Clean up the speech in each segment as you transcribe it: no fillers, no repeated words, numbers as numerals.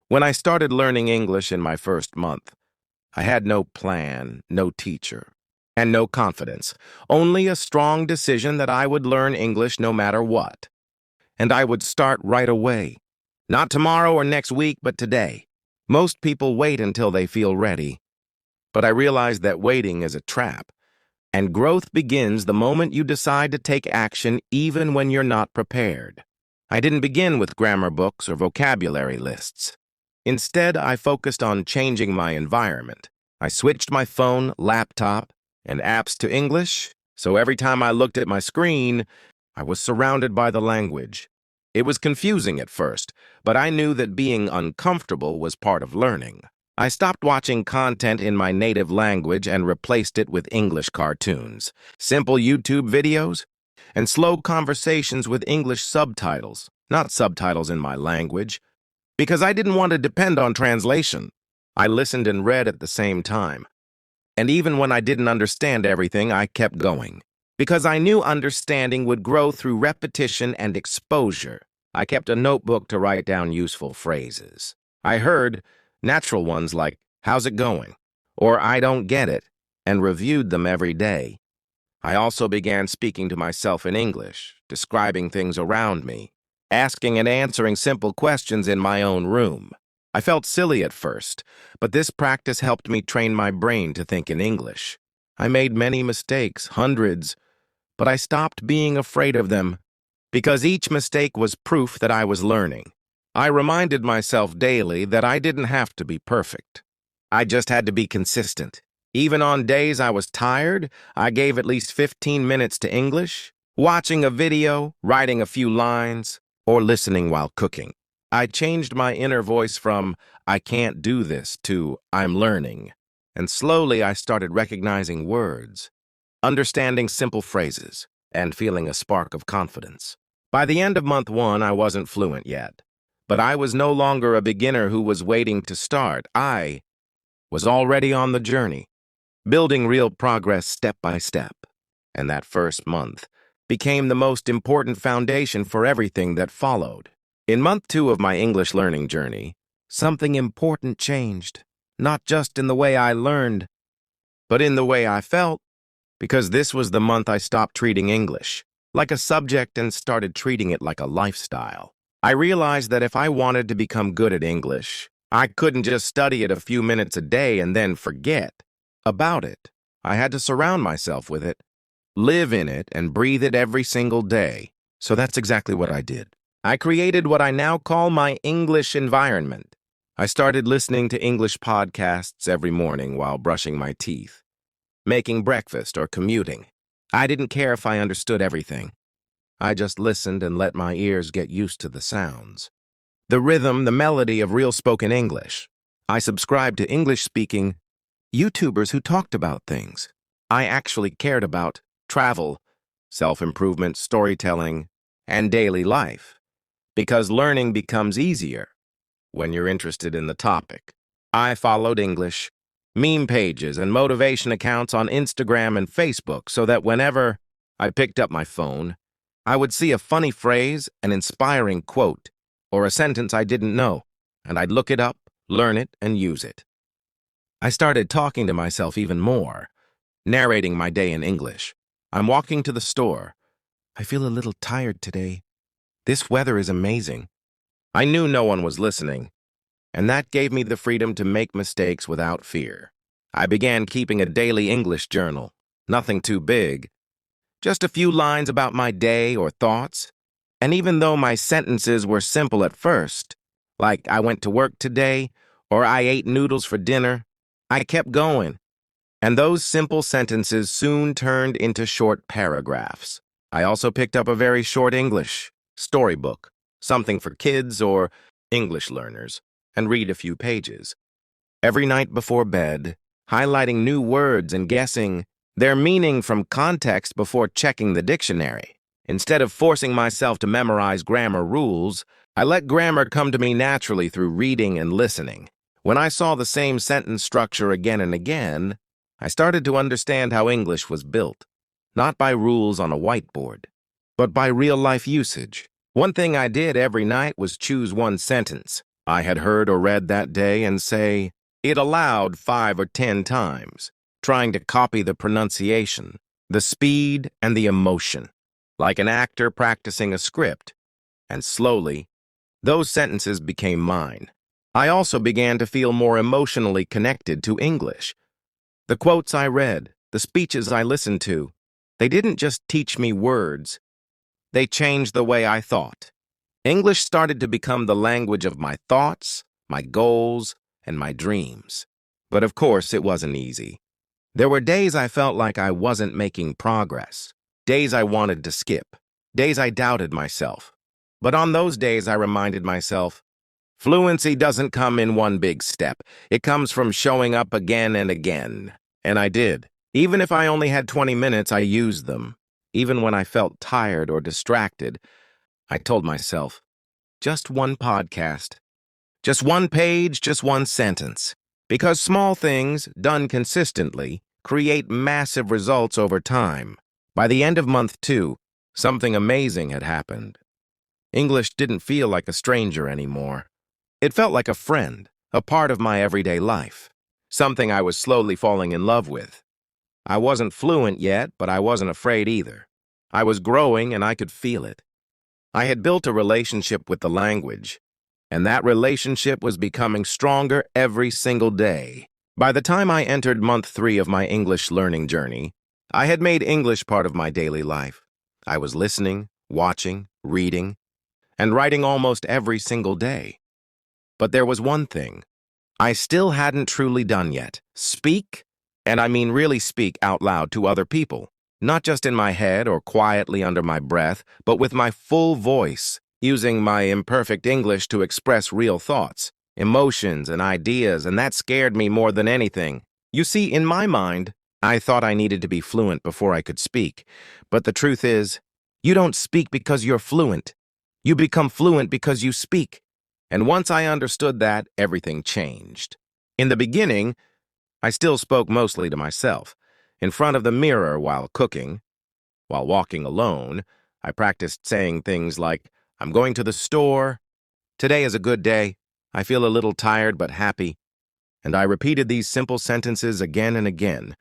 When I started learning English in my first month, I had no plan, no teacher, and no confidence, only a strong decision that I would learn English no matter what. And I would start right away. Not tomorrow or next week, but today. Most people wait until they feel ready. But I realized that waiting is a trap, and growth begins the moment you decide to take action even when you're not prepared. I didn't begin with grammar books or vocabulary lists. Instead, I focused on changing my environment. I switched my phone, laptop, and apps to English, so every time I looked at my screen, I was surrounded by the language. It was confusing at first, but I knew that being uncomfortable was part of learning. I stopped watching content in my native language and replaced it with English cartoons, simple YouTube videos, and slow conversations with English subtitles, not subtitles in my language, because I didn't want to depend on translation. I listened and read at the same time. And even when I didn't understand everything, I kept going. Because I knew understanding would grow through repetition and exposure. I kept a notebook to write down useful phrases. I heard natural ones like, "How's it going?" or "I don't get it," and reviewed them every day. I also began speaking to myself in English, describing things around me, asking and answering simple questions in my own room. I felt silly at first, but this practice helped me train my brain to think in English. I made many mistakes, hundreds, but I stopped being afraid of them because each mistake was proof that I was learning. I reminded myself daily that I didn't have to be perfect. I just had to be consistent. Even on days I was tired, I gave at least 15 minutes to English, watching a video, writing a few lines, or listening while cooking. I changed my inner voice from "I can't do this" to "I'm learning." And slowly I started recognizing words, understanding simple phrases, and feeling a spark of confidence. By the end of month 1, I wasn't fluent yet, but I was no longer a beginner who was waiting to start. I was already on the journey, building real progress step by step. And that first month became the most important foundation for everything that followed. In month 2 of my English learning journey, something important changed, not just in the way I learned, but in the way I felt, because this was the month I stopped treating English like a subject and started treating it like a lifestyle. I realized that if I wanted to become good at English, I couldn't just study it a few minutes a day and then forget about it. I had to surround myself with it, live in it, and breathe it every single day. So that's exactly what I did. I created what I now call my English environment. I started listening to English podcasts every morning while brushing my teeth, making breakfast, or commuting. I didn't care if I understood everything. I just listened and let my ears get used to the sounds, the rhythm, the melody of real spoken English. I subscribed to English-speaking YouTubers who talked about things I actually cared about: travel, self-improvement, storytelling, and daily life. Because learning becomes easier when you're interested in the topic. I followed English meme pages and motivation accounts on Instagram and Facebook so that whenever I picked up my phone, I would see a funny phrase, an inspiring quote, or a sentence I didn't know, and I'd look it up, learn it, and use it. I started talking to myself even more, narrating my day in English. "I'm walking to the store. I feel a little tired today. This weather is amazing." I knew no one was listening, and that gave me the freedom to make mistakes without fear. I began keeping a daily English journal, nothing too big, just a few lines about my day or thoughts. And even though my sentences were simple at first, like "I went to work today" or "I ate noodles for dinner," I kept going. And those simple sentences soon turned into short paragraphs. I also picked up a very short English storybook, something for kids or English learners, and read a few pages every night before bed, highlighting new words and guessing their meaning from context before checking the dictionary. Instead of forcing myself to memorize grammar rules, I let grammar come to me naturally through reading and listening. When I saw the same sentence structure again and again, I started to understand how English was built, not by rules on a whiteboard, but by real-life usage. One thing I did every night was choose one sentence I had heard or read that day and say it aloud 5 or 10 times, trying to copy the pronunciation, the speed, and the emotion, like an actor practicing a script. And slowly, those sentences became mine. I also began to feel more emotionally connected to English. The quotes I read, the speeches I listened to, they didn't just teach me words, they changed the way I thought. English started to become the language of my thoughts, my goals, and my dreams. But of course, it wasn't easy. There were days I felt like I wasn't making progress, days I wanted to skip, days I doubted myself. But on those days, I reminded myself, fluency doesn't come in one big step. It comes from showing up again and again. And I did. Even if I only had 20 minutes, I used them. Even when I felt tired or distracted, I told myself, just one podcast, just one page, just one sentence. Because small things, done consistently, create massive results over time. By the end of month 2, something amazing had happened. English didn't feel like a stranger anymore. It felt like a friend, a part of my everyday life, something I was slowly falling in love with. I wasn't fluent yet, but I wasn't afraid either. I was growing and I could feel it. I had built a relationship with the language, and that relationship was becoming stronger every single day. By the time I entered month 3 of my English learning journey, I had made English part of my daily life. I was listening, watching, reading, and writing almost every single day. But there was one thing I still hadn't truly done yet. Speak, and I mean really speak out loud to other people. Not just in my head or quietly under my breath, but with my full voice, using my imperfect English to express real thoughts, emotions, and ideas, and that scared me more than anything. You see, in my mind, I thought I needed to be fluent before I could speak. But the truth is, you don't speak because you're fluent. You become fluent because you speak. And once I understood that, everything changed. In the beginning, I still spoke mostly to myself. In front of the mirror while cooking, while walking alone, I practiced saying things like, I'm going to the store, today is a good day, I feel a little tired but happy. And I repeated these simple sentences again and again,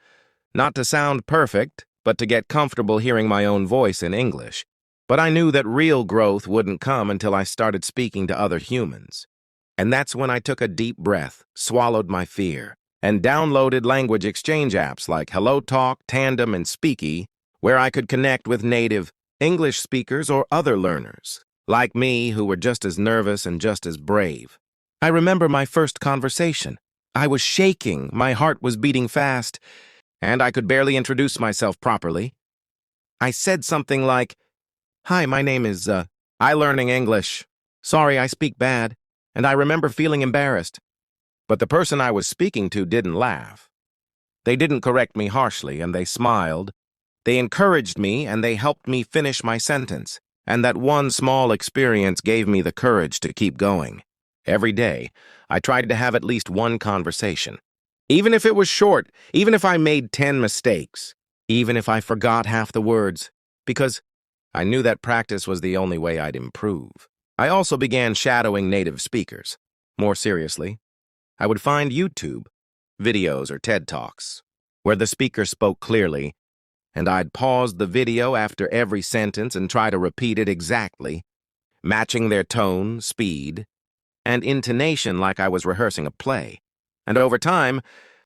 not to sound perfect, but to get comfortable hearing my own voice in English. But I knew that real growth wouldn't come until I started speaking to other humans. And that's when I took a deep breath, swallowed my fear, and downloaded language exchange apps like HelloTalk, Tandem, and Speaky, where I could connect with native English speakers or other learners, like me, who were just as nervous and just as brave. I remember my first conversation. I was shaking, my heart was beating fast, and I could barely introduce myself properly. I said something like, Hi, my name is, I learning English. Sorry, I speak bad, and I remember feeling embarrassed. But the person I was speaking to didn't laugh. They didn't correct me harshly, and they smiled. They encouraged me, and they helped me finish my sentence. And that one small experience gave me the courage to keep going. Every day, I tried to have at least one conversation. Even if it was short, even if I made 10 mistakes, even if I forgot half the words, because I knew that practice was the only way I'd improve. I also began shadowing native speakers. More seriously, I would find YouTube videos or TED Talks where the speaker spoke clearly, and I'd pause the video after every sentence and try to repeat it exactly, matching their tone, speed, and intonation like I was rehearsing a play. And over time,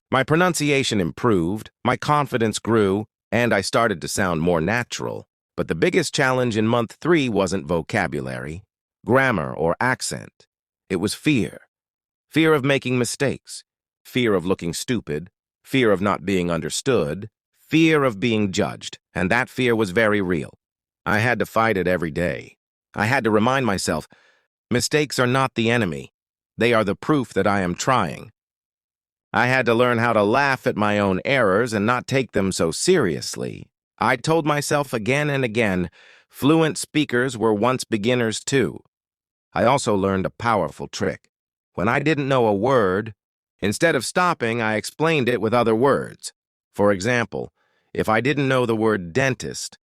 my pronunciation improved, my confidence grew, and I started to sound more natural. But the biggest challenge in month 3 wasn't vocabulary, grammar, or accent. It was fear. Fear of making mistakes, fear of looking stupid, fear of not being understood, fear of being judged, and that fear was very real. I had to fight it every day. I had to remind myself, mistakes are not the enemy. They are the proof that I am trying. I had to learn how to laugh at my own errors and not take them so seriously. I told myself again and again, fluent speakers were once beginners too. I also learned a powerful trick. When I didn't know a word, instead of stopping, I explained it with other words. For example, if I didn't know the word dentist,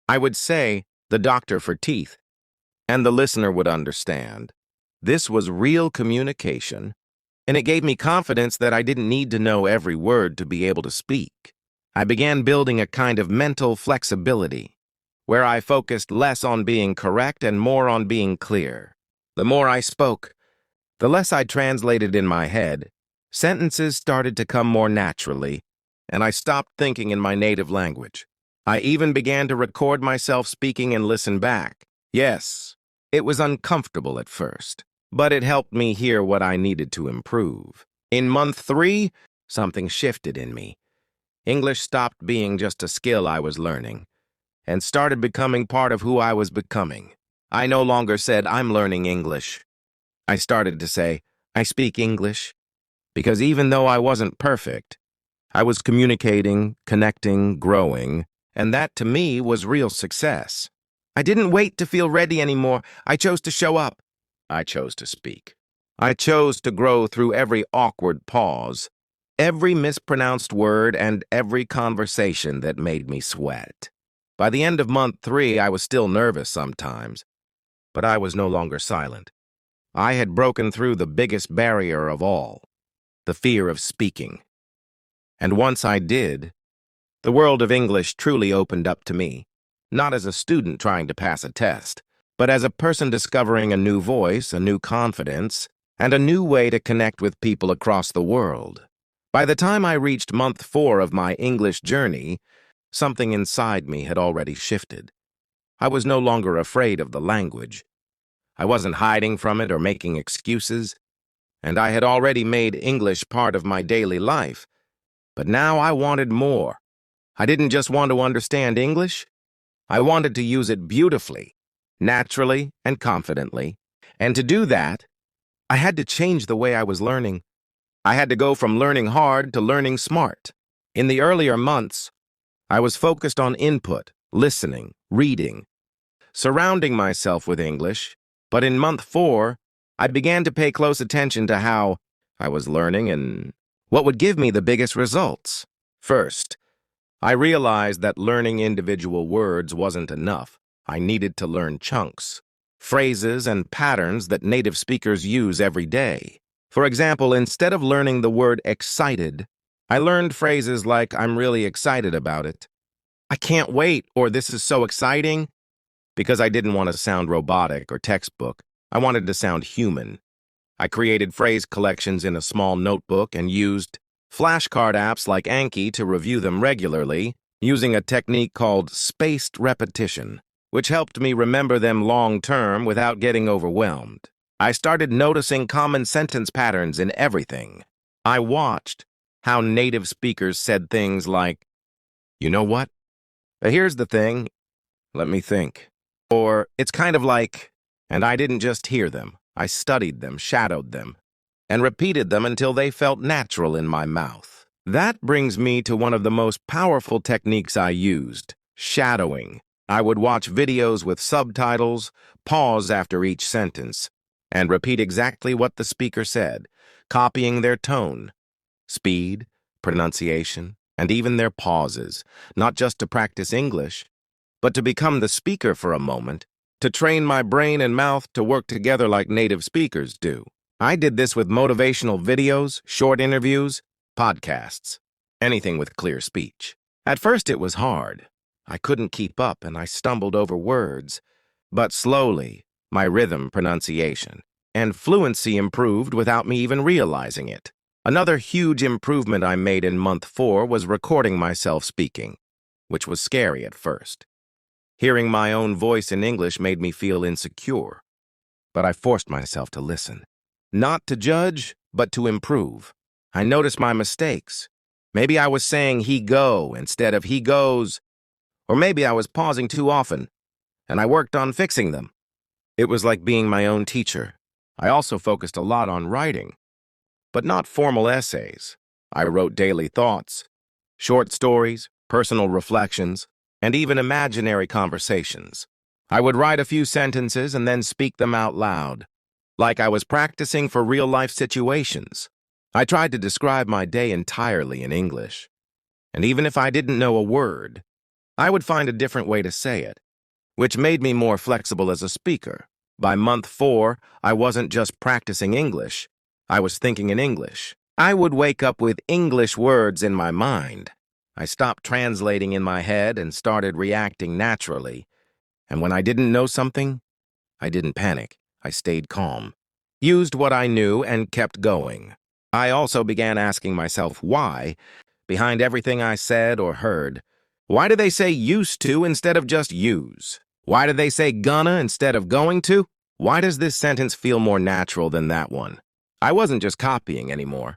I would say the doctor for teeth, and the listener would understand. This was real communication, and it gave me confidence that I didn't need to know every word to be able to speak. I began building a kind of mental flexibility, where I focused less on being correct and more on being clear. The more I spoke, the less I translated in my head. Sentences started to come more naturally, and I stopped thinking in my native language. I even began to record myself speaking and listen back. Yes, it was uncomfortable at first, but it helped me hear what I needed to improve. In month 3, something shifted in me. English stopped being just a skill I was learning and started becoming part of who I was becoming. I no longer said, "I'm learning English." I started to say, "I speak English," because even though I wasn't perfect, I was communicating, connecting, growing, and that to me was real success. I didn't wait to feel ready anymore. I chose to show up. I chose to speak. I chose to grow through every awkward pause, every mispronounced word, and every conversation that made me sweat. By the end of month 3, I was still nervous sometimes, but I was no longer silent. I had broken through the biggest barrier of all, the fear of speaking. And once I did, the world of English truly opened up to me, not as a student trying to pass a test, but as a person discovering a new voice, a new confidence, and a new way to connect with people across the world. By the time I reached month 4 of my English journey, something inside me had already shifted. I was no longer afraid of the language. I wasn't hiding from it or making excuses, and I had already made English part of my daily life. But now I wanted more. I didn't just want to understand English. I wanted to use it beautifully, naturally, and confidently. And to do that, I had to change the way I was learning. I had to go from learning hard to learning smart. In the earlier months, I was focused on input, listening, reading, surrounding myself with English. But in month 4, I began to pay close attention to how I was learning and what would give me the biggest results. First, I realized that learning individual words wasn't enough. I needed to learn chunks, phrases, and patterns that native speakers use every day. For example, instead of learning the word excited, I learned phrases like "I'm really excited about it," "I can't wait," or "This is so exciting." Because I didn't want to sound robotic or textbook, I wanted to sound human. I created phrase collections in a small notebook and used flashcard apps like Anki to review them regularly, using a technique called spaced repetition, which helped me remember them long-term without getting overwhelmed. I started noticing common sentence patterns in everything. I watched how native speakers said things like, "You know what? Here's the thing. Let me think." Or, "It's kind of like," and I didn't just hear them. I studied them, shadowed them, and repeated them until they felt natural in my mouth. That brings me to one of the most powerful techniques I used, shadowing. I would watch videos with subtitles, pause after each sentence, and repeat exactly what the speaker said, copying their tone, speed, pronunciation, and even their pauses, not just to practice English, but to become the speaker for a moment, to train my brain and mouth to work together like native speakers do. I did this with motivational videos, short interviews, podcasts, anything with clear speech. At first it was hard. I couldn't keep up and I stumbled over words. But slowly, my rhythm, pronunciation, and fluency improved without me even realizing it. Another huge improvement I made in month 4 was recording myself speaking, which was scary at first. Hearing my own voice in English made me feel insecure, but I forced myself to listen. Not to judge, but to improve. I noticed my mistakes. Maybe I was saying "he go" instead of "he goes," or maybe I was pausing too often, and I worked on fixing them. It was like being my own teacher. I also focused a lot on writing, but not formal essays. I wrote daily thoughts, short stories, personal reflections, and even imaginary conversations. I would write a few sentences and then speak them out loud, like I was practicing for real-life situations. I tried to describe my day entirely in English, and even if I didn't know a word, I would find a different way to say it, which made me more flexible as a speaker. By month 4, I wasn't just practicing English. I was thinking in English. I would wake up with English words in my mind. I stopped translating in my head and started reacting naturally. And when I didn't know something, I didn't panic. I stayed calm, used what I knew, and kept going. I also began asking myself why, behind everything I said or heard. Why do they say used to instead of just use? Why do they say gonna instead of going to? Why does this sentence feel more natural than that one? I wasn't just copying anymore.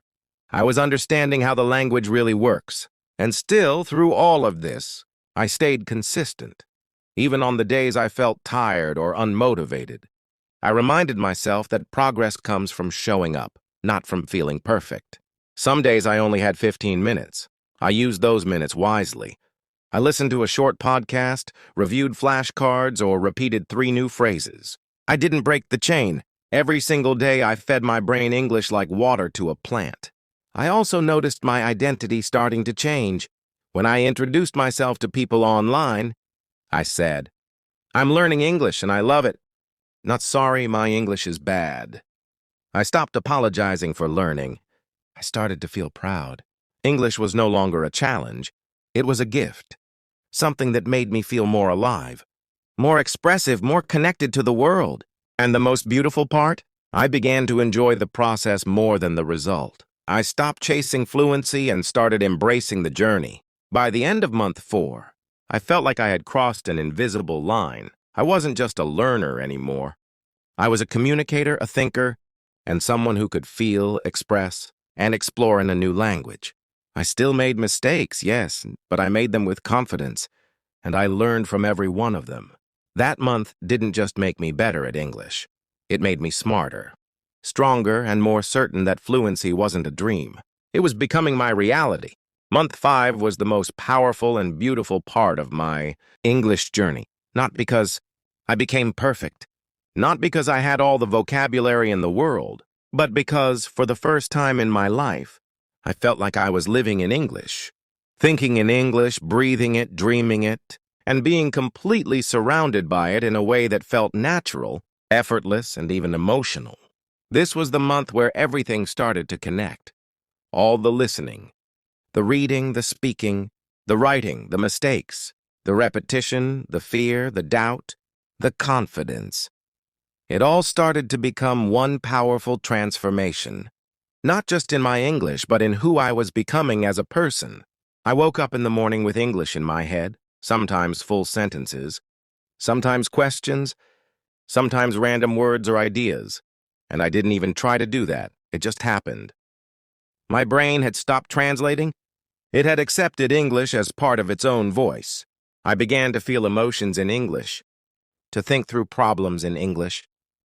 I was understanding how the language really works. And still, through all of this, I stayed consistent. Even on the days I felt tired or unmotivated, I reminded myself that progress comes from showing up, not from feeling perfect. Some days I only had 15 minutes. I used those minutes wisely. I listened to a short podcast, reviewed flashcards, or repeated 3 new phrases. I didn't break the chain. Every single day I fed my brain English like water to a plant. I also noticed my identity starting to change. When I introduced myself to people online, I said, "I'm learning English and I love it. Not sorry my English is bad." I stopped apologizing for learning. I started to feel proud. English was no longer a challenge. It was a gift. Something that made me feel more alive, more expressive, more connected to the world. And the most beautiful part? I began to enjoy the process more than the result. I stopped chasing fluency and started embracing the journey. By the end of month 4, I felt like I had crossed an invisible line. I wasn't just a learner anymore. I was a communicator, a thinker, and someone who could feel, express, and explore in a new language. I still made mistakes, yes, but I made them with confidence, and I learned from every one of them. That month didn't just make me better at English. It made me smarter, stronger, and more certain that fluency wasn't a dream. It was becoming my reality. Month 5 was the most powerful and beautiful part of my English journey, not because I became perfect, not because I had all the vocabulary in the world, but because, for the first time in my life, I felt like I was living in English, thinking in English, breathing it, dreaming it, and being completely surrounded by it in a way that felt natural, effortless, and even emotional. This was the month where everything started to connect. All the listening, the reading, the speaking, the writing, the mistakes, the repetition, the fear, the doubt, the confidence. It all started to become one powerful transformation, not just in my English, but in who I was becoming as a person. I woke up in the morning with English in my head, sometimes full sentences, sometimes questions, sometimes random words or ideas, and I didn't even try to do that. It just happened. My brain had stopped translating. It had accepted English as part of its own voice. I began to feel emotions in English, to think through problems in English,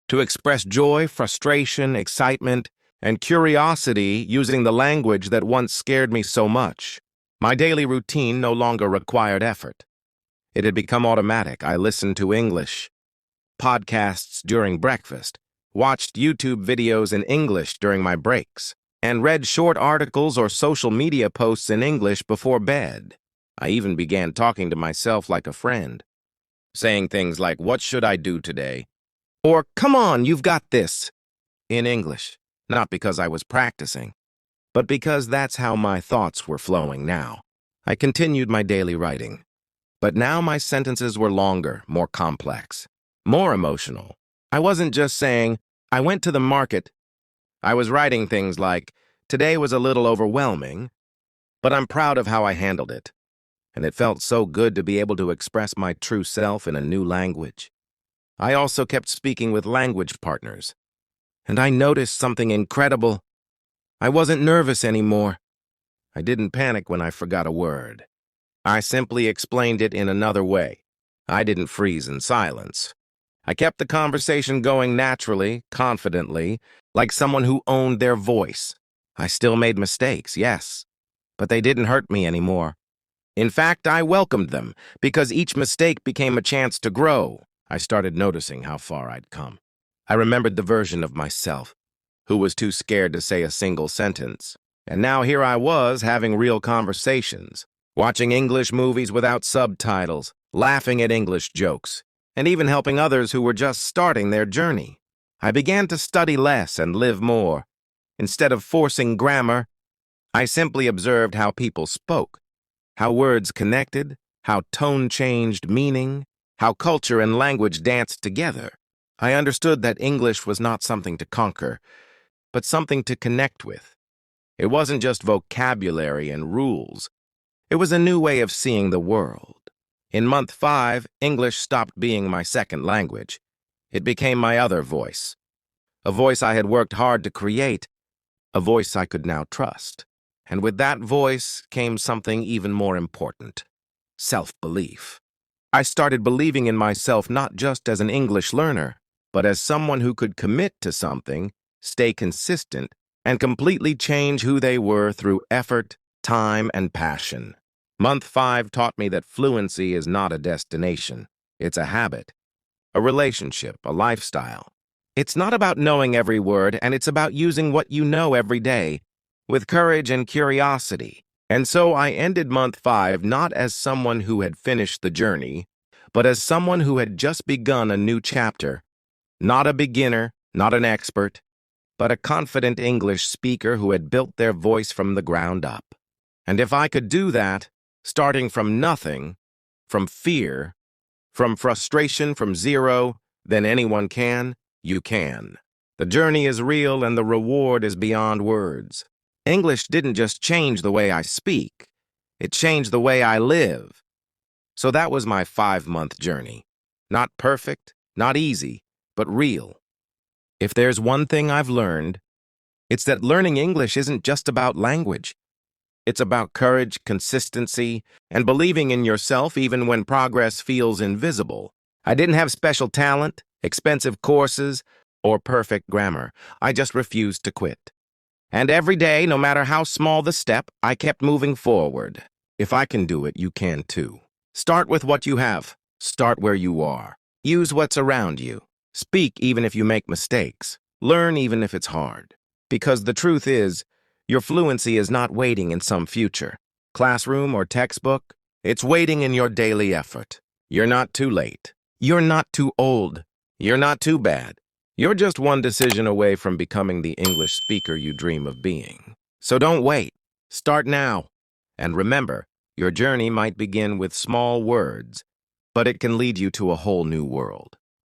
to express joy, frustration, excitement, and curiosity using the language that once scared me so much. My daily routine no longer required effort. It had become automatic. I listened to English podcasts during breakfast, watched YouTube videos in English during my breaks, and read short articles or social media posts in English before bed. I even began talking to myself like a friend, saying things like, "What should I do today?" Or, "Come on, you've got this," in English, not because I was practicing, but because that's how my thoughts were flowing now. I continued my daily writing, but now my sentences were longer, more complex, more emotional. I wasn't just saying, "I went to the market." I was writing things like, "Today was a little overwhelming, but I'm proud of how I handled it." And it felt so good to be able to express my true self in a new language. I also kept speaking with language partners, and I noticed something incredible. I wasn't nervous anymore. I didn't panic when I forgot a word. I simply explained it in another way. I didn't freeze in silence. I kept the conversation going naturally, confidently, like someone who owned their voice. I still made mistakes, yes, but they didn't hurt me anymore. In fact, I welcomed them, because each mistake became a chance to grow. I started noticing how far I'd come. I remembered the version of myself who was too scared to say a single sentence. And now here I was having real conversations, watching English movies without subtitles, laughing at English jokes, and even helping others who were just starting their journey. I began to study less and live more. Instead of forcing grammar, I simply observed how people spoke, how words connected, how tone changed meaning, how culture and language danced together. I understood that English was not something to conquer, but something to connect with. It wasn't just vocabulary and rules. It was a new way of seeing the world. In month 5, English stopped being my second language. It became my other voice. A voice I had worked hard to create, a voice I could now trust. And with that voice came something even more important: self-belief. I started believing in myself not just as an English learner, but as someone who could commit to something, stay consistent, and completely change who they were through effort, time, and passion. Month 5 taught me that fluency is not a destination. It's a habit, a relationship, a lifestyle. It's not about knowing every word, and it's about using what you know every day, with courage and curiosity. And so I ended month 5 not as someone who had finished the journey, but as someone who had just begun a new chapter. Not a beginner, not an expert, but a confident English speaker who had built their voice from the ground up. And if I could do that, starting from nothing, from fear, from frustration, from zero, then anyone can, you can. The journey is real and the reward is beyond words. English didn't just change the way I speak, it changed the way I live. So that was my 5-month journey. Not perfect, not easy, but real. If there's one thing I've learned, it's that learning English isn't just about language. It's about courage, consistency, and believing in yourself even when progress feels invisible. I didn't have special talent, expensive courses, or perfect grammar. I just refused to quit. And every day, no matter how small the step, I kept moving forward. If I can do it, you can too. Start with what you have. Start where you are. Use what's around you. Speak even if you make mistakes. Learn even if it's hard. Because the truth is, your fluency is not waiting in some future classroom or textbook. It's waiting in your daily effort. You're not too late. You're not too old. You're not too bad. You're just one decision away from becoming the English speaker you dream of being. So don't wait. Start now. And remember, your journey might begin with small words, but it can lead you to a whole new world.